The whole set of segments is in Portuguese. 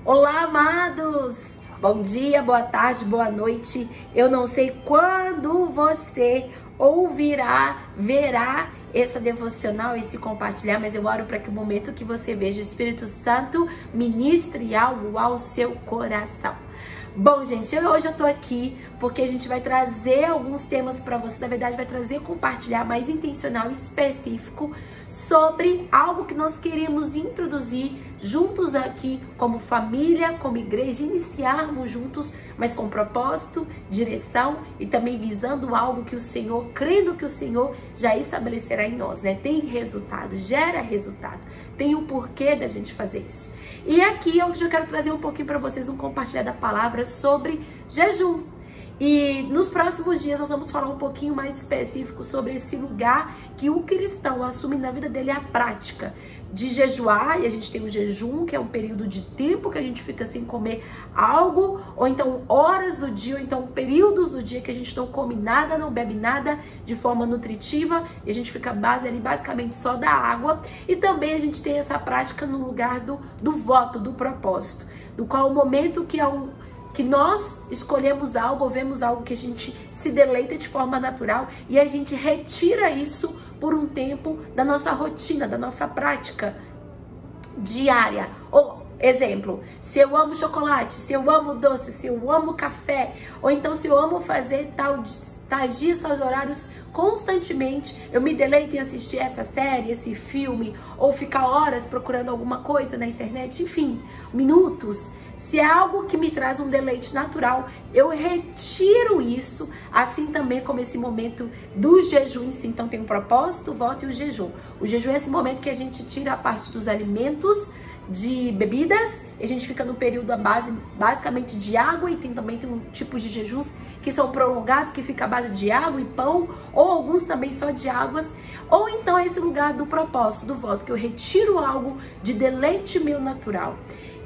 Olá, amados! Bom dia, boa tarde, boa noite. Eu não sei quando você ouvirá, verá essa devocional, esse compartilhar, mas eu oro para que o momento que você veja o Espírito Santo ministre algo ao seu coração. Bom, gente, hoje eu tô aqui porque a gente vai trazer alguns temas para você. Na verdade, vai trazer compartilhar mais intencional, específico sobre algo que nós queremos introduzir juntos aqui como família, como igreja, iniciarmos juntos, mas com propósito, direção e também visando algo que o Senhor, crendo que o Senhor já estabelecerá em nós, né? Tem resultado, gera resultado, tem o porquê da gente fazer isso. E aqui hoje eu quero trazer um pouquinho para vocês um compartilhar da palavra sobre jejum. E nos próximos dias nós vamos falar um pouquinho mais específico sobre esse lugar que o cristão assume na vida dele, a prática de jejuar. E a gente tem o jejum, que é um período de tempo que a gente fica sem comer algo, ou então horas do dia, ou então períodos do dia que a gente não come nada, não bebe nada de forma nutritiva, e a gente fica basicamente só da água. E também a gente tem essa prática no lugar do voto, do propósito, no qual o momento que nós escolhemos algo ou vemos algo que a gente se deleita de forma natural e a gente retira isso por um tempo da nossa rotina, da nossa prática diária. Ou, exemplo, se eu amo chocolate, se eu amo doce, se eu amo café, ou então se eu amo fazer tais dias, tais horários constantemente, eu me deleito em assistir essa série, esse filme, ou ficar horas procurando alguma coisa na internet, enfim, minutos. Se é algo que me traz um deleite natural, eu retiro isso, assim também como esse momento do jejum em si. Então tem um propósito, o voto e o jejum. O jejum é esse momento que a gente tira a parte dos alimentos, de bebidas, e a gente fica no período basicamente de água, e também tem um tipo de jejuns que são prolongados, que fica à base de água e pão, ou alguns também só de águas. Ou então é esse lugar do propósito, do voto, que eu retiro algo de deleite meu natural.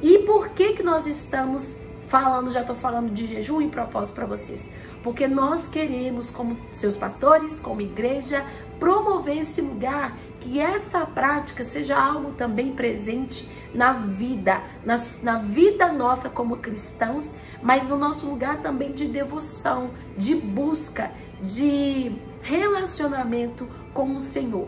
E por que nós estamos falando, já estou falando de jejum e propósito para vocês? Porque nós queremos, como seus pastores, como igreja, promover esse lugar, que essa prática seja algo também presente na vida, na vida nossa como cristãos, mas no nosso lugar também de devoção, de busca, de relacionamento com o Senhor.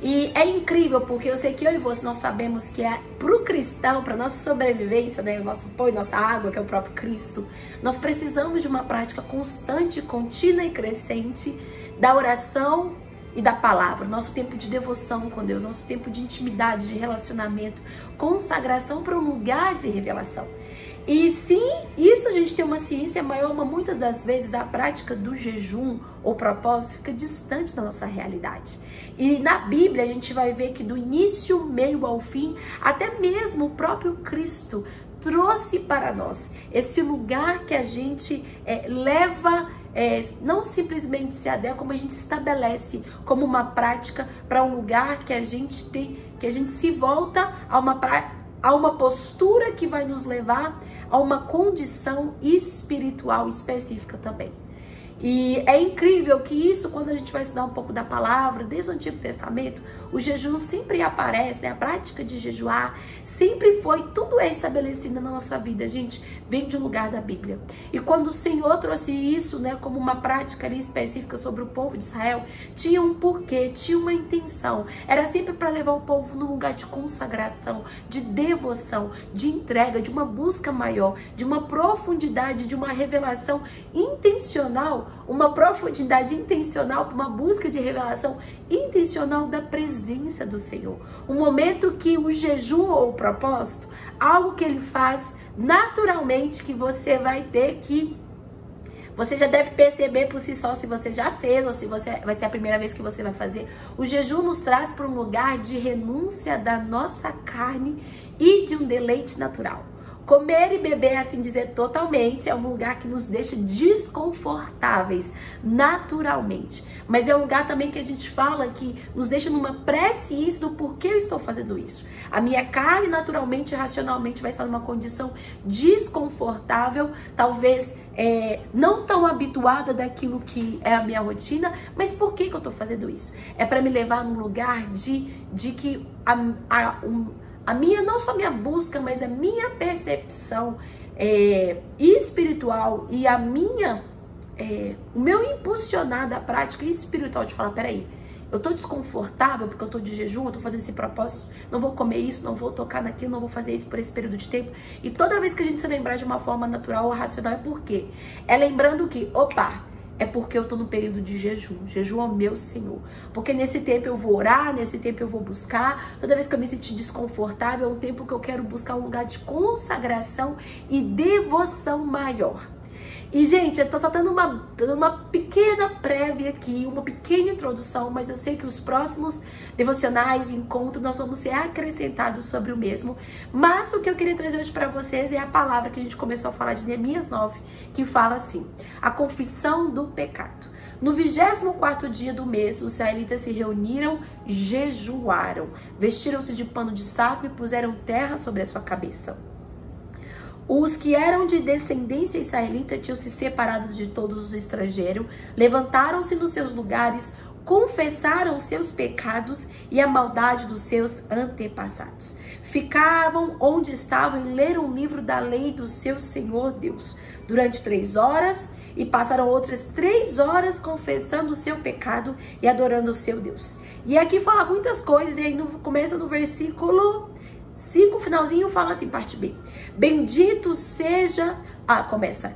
E é incrível, porque eu sei que eu e você, nós sabemos que para o cristão, para nossa sobrevivência, né, o nosso pão e nossa água, que é o próprio Cristo, nós precisamos de uma prática constante, contínua e crescente da oração e da palavra, nosso tempo de devoção com Deus, nosso tempo de intimidade, de relacionamento, consagração para um lugar de revelação. E sim, isso a gente tem uma ciência maior, mas muitas das vezes a prática do jejum ou propósito fica distante da nossa realidade. E na Bíblia a gente vai ver que do início, meio ao fim, até mesmo o próprio Cristo trouxe para nós esse lugar que a gente leva, não simplesmente se adequa, como a gente estabelece como uma prática para um lugar que a gente tem, que a gente se volta a uma postura que vai nos levar a uma condição espiritual específica também. E é incrível que isso, quando a gente vai estudar um pouco da palavra, desde o Antigo Testamento, o jejum sempre aparece, né? A prática de jejuar sempre foi, tudo é estabelecido na nossa vida, gente, vem de um lugar da Bíblia. E quando o Senhor trouxe isso, né, como uma prática ali específica sobre o povo de Israel, tinha um porquê, tinha uma intenção. Era sempre para levar o povo num lugar de consagração, de devoção, de entrega, de uma busca maior, de uma profundidade, de uma revelação intencional, uma profundidade intencional, uma busca de revelação intencional da presença do Senhor. Um momento que o jejum ou o propósito, algo que ele faz naturalmente, que você vai ter que... Você já deve perceber por si só, se você já fez ou se vai ser a primeira vez que você vai fazer. O jejum nos traz para um lugar de renúncia da nossa carne e de um deleite natural. Comer e beber, assim dizer, totalmente, é um lugar que nos deixa desconfortáveis, naturalmente. Mas é um lugar também que a gente fala que nos deixa numa pré-ciência do porquê eu estou fazendo isso. A minha carne, naturalmente, racionalmente, vai estar numa condição desconfortável, talvez não tão habituada daquilo que é a minha rotina. Mas por que eu estou fazendo isso? É para me levar num lugar de que não só a minha busca, mas a minha percepção espiritual e o meu impulsionar da prática espiritual de falar, peraí, eu tô desconfortável porque eu tô de jejum, eu tô fazendo esse propósito, não vou comer isso, não vou tocar naquilo, não vou fazer isso por esse período de tempo. E toda vez que a gente se lembrar de uma forma natural ou racional, é por quê? É lembrando que, é porque eu tô no período de jejum. Jejum ao meu Senhor. Porque nesse tempo eu vou orar, nesse tempo eu vou buscar. Toda vez que eu me sentir desconfortável, é um tempo que eu quero buscar um lugar de consagração e devoção maior. E, gente, eu tô só dando uma pequena prévia aqui, uma pequena introdução, mas eu sei que os próximos devocionais, encontros, nós vamos ser acrescentados sobre o mesmo. Mas o que eu queria trazer hoje para vocês é a palavra que a gente começou a falar de Neemias 9, que fala assim, a confissão do pecado. No 24º dia do mês, os israelitas se reuniram, jejuaram, vestiram-se de pano de saco e puseram terra sobre a sua cabeça. Os que eram de descendência israelita tinham se separado de todos os estrangeiros, levantaram-se nos seus lugares, confessaram os seus pecados e a maldade dos seus antepassados. Ficavam onde estavam e leram o livro da lei do seu Senhor Deus durante 3 horas e passaram outras 3 horas confessando o seu pecado e adorando o seu Deus. E aqui fala muitas coisas e aí começa no versículo 5, finalzinho, fala assim, parte B. Bendito seja... começa.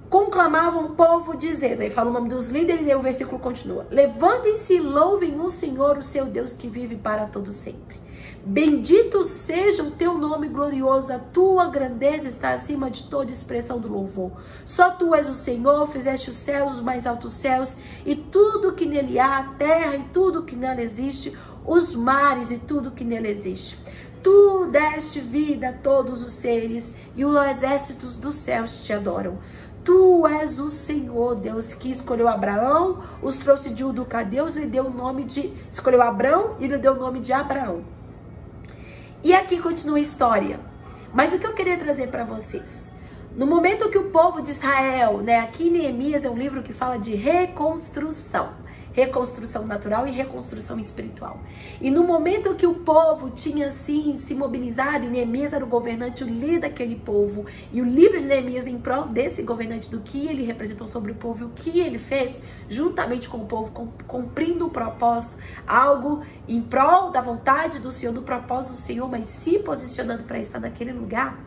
Conclamavam o povo dizendo, aí fala o nome dos líderes e aí o versículo continua. Levantem-se e louvem o Senhor, o seu Deus que vive para todo sempre. Bendito seja o teu nome glorioso, a tua grandeza está acima de toda expressão do louvor. Só tu és o Senhor, fizeste os céus, os mais altos céus, e tudo que nele há, a terra e tudo que nela existe, os mares e tudo que nele existe. Tu deste vida a todos os seres e os exércitos dos céus te adoram. Tu és o Senhor, Deus, que escolheu Abraão, os trouxe de Ur dos Caldeus e lhe deu o nome de... Escolheu Abrão e lhe deu o nome de Abraão. E aqui continua a história. Mas o que eu queria trazer para vocês? No momento que o povo de Israel, aqui em Neemias é um livro que fala de reconstrução. Reconstrução natural e reconstrução espiritual. E no momento que o povo tinha assim se mobilizado, e Neemias era o governante, o líder daquele povo, e o livro de Neemias em prol desse governante, do que ele representou sobre o povo e o que ele fez, juntamente com o povo, cumprindo o propósito, algo em prol da vontade do Senhor, do propósito do Senhor, mas se posicionando para estar naquele lugar.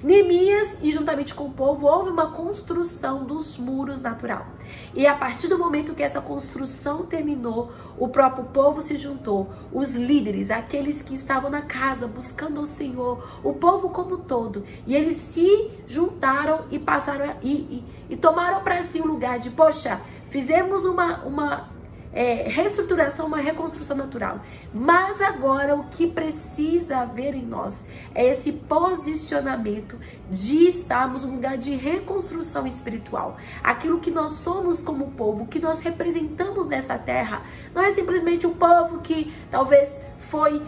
Neemias, e juntamente com o povo, houve uma construção dos muros natural. E a partir do momento que essa construção terminou, o próprio povo se juntou, os líderes, aqueles que estavam na casa buscando o Senhor, o povo como um todo, e eles se juntaram e passaram e tomaram para si o lugar de, poxa, fizemos uma reestruturação, uma reconstrução natural. Mas agora o que precisa haver em nós é esse posicionamento de estarmos num lugar de reconstrução espiritual. Aquilo que nós somos como povo, que nós representamos nessa terra, não é simplesmente um povo que talvez foi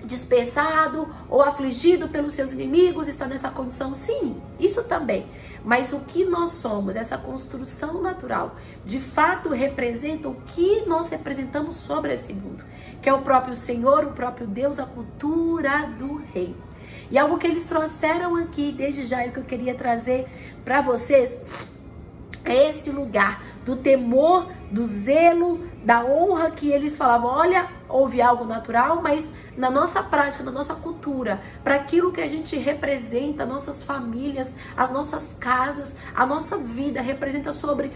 dispersado ou afligido pelos seus inimigos, está nessa condição. Sim, isso também. Mas o que nós somos, essa construção natural, de fato representa o que nós representamos sobre esse mundo, que é o próprio Senhor, o próprio Deus, a cultura do rei. E algo que eles trouxeram aqui desde já, e que eu queria trazer para vocês, é esse lugar do temor, do zelo, da honra, que eles falavam, olha, houve algo natural, mas na nossa prática, na nossa cultura, para aquilo que a gente representa, nossas famílias, as nossas casas, a nossa vida, representa sobre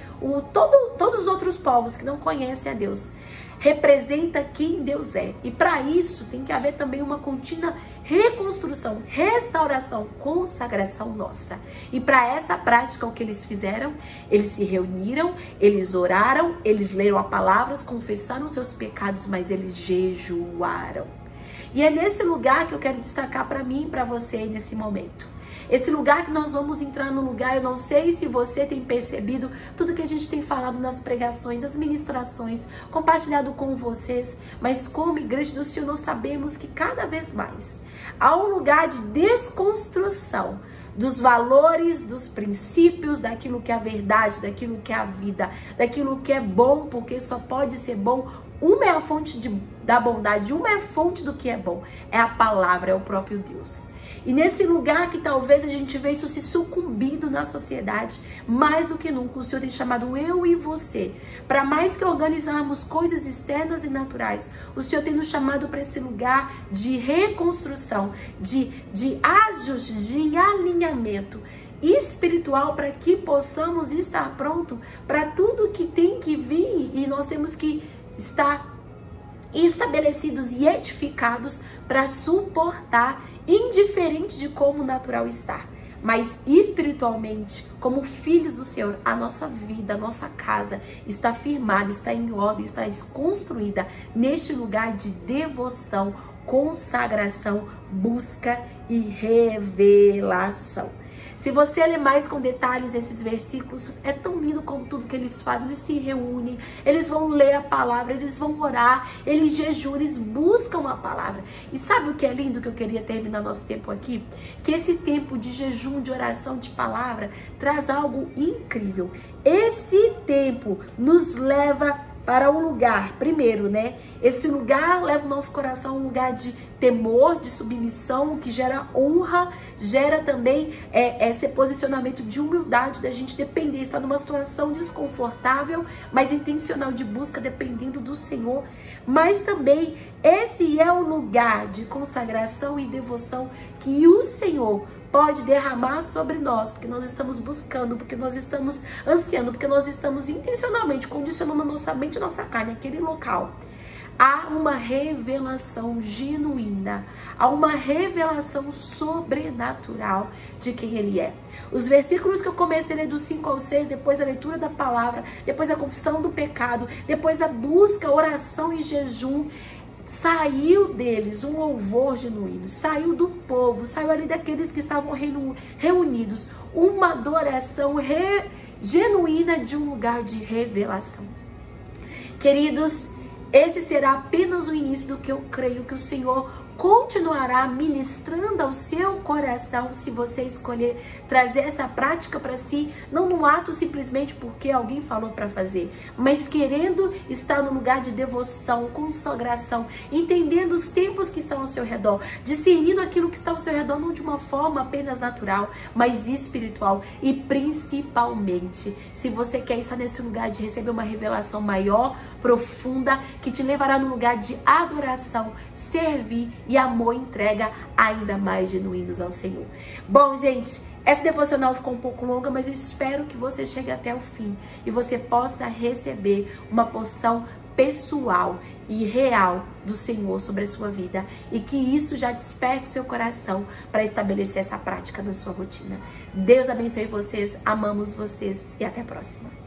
todos os outros povos que não conhecem a Deus. Representa quem Deus é. E para isso tem que haver também uma contínua reconstrução, restauração, consagração nossa. E para essa prática, o que eles fizeram? Eles se reuniram, eles oraram, eles leram a palavra, confessaram seus pecados, mas eles jejuaram. E é nesse lugar que eu quero destacar para mim e para você nesse momento. Esse lugar que nós vamos entrar no lugar, eu não sei se você tem percebido tudo que a gente tem falado nas pregações, nas ministrações, compartilhado com vocês, mas como igreja do Senhor nós sabemos que cada vez mais há um lugar de desconstrução dos valores, dos princípios, daquilo que é a verdade, daquilo que é a vida, daquilo que é bom, porque só pode ser bom Uma é a fonte da bondade, uma é a fonte do que é bom. É a palavra, é o próprio Deus. E nesse lugar que talvez a gente vê isso se sucumbindo na sociedade, mais do que nunca, o Senhor tem chamado eu e você, para mais que organizarmos coisas externas e naturais, o Senhor tem nos chamado para esse lugar de reconstrução, de ajuste, de alinhamento espiritual, para que possamos estar pronto para tudo que tem que vir, e nós temos que estar estabelecidos e edificados para suportar, indiferente de como o natural está, mas espiritualmente, como filhos do Senhor, a nossa vida, a nossa casa está firmada, está em ordem, está construída neste lugar de devoção, consagração, busca e revelação. Se você ler mais com detalhes esses versículos, é tão lindo como tudo que eles fazem. Eles se reúnem, eles vão ler a palavra, eles vão orar, eles jejuam, eles buscam a palavra. E sabe o que é lindo, que eu queria terminar nosso tempo aqui? Que esse tempo de jejum, de oração, de palavra, traz algo incrível. Esse tempo nos leva para um lugar, primeiro, né? Esse lugar leva o nosso coração a um lugar de temor, de submissão, que gera honra, gera também esse posicionamento de humildade, da gente depender, estar numa situação desconfortável, mas intencional de busca, dependendo do Senhor. Mas também esse é o lugar de consagração e devoção que o Senhor pode derramar sobre nós, porque nós estamos buscando, porque nós estamos ansiando, porque nós estamos intencionalmente condicionando a nossa mente e nossa carne àquele local. Há uma revelação genuína, há uma revelação sobrenatural de quem Ele é. Os versículos que eu comecei a ler do 5 ao 6, depois a leitura da palavra, depois a confissão do pecado, depois a busca, oração e jejum, saiu deles um louvor genuíno, saiu do povo, saiu ali daqueles que estavam reunidos, uma adoração genuína de um lugar de revelação. Queridos, esse será apenas o início do que eu creio que o Senhor continuará ministrando ao seu coração, se você escolher trazer essa prática para si, não num ato simplesmente porque alguém falou para fazer, mas querendo estar no lugar de devoção, consagração, entendendo os tempos que estão ao seu redor, discernindo aquilo que está ao seu redor, não de uma forma apenas natural, mas espiritual. E principalmente, se você quer estar nesse lugar de receber uma revelação maior, profunda, que te levará no lugar de adoração, servir e amor, entrega ainda mais genuínos ao Senhor. Bom, gente, essa devocional ficou um pouco longa, mas eu espero que você chegue até o fim e você possa receber uma porção pessoal e real do Senhor sobre a sua vida, e que isso já desperte o seu coração para estabelecer essa prática na sua rotina. Deus abençoe vocês, amamos vocês e até a próxima.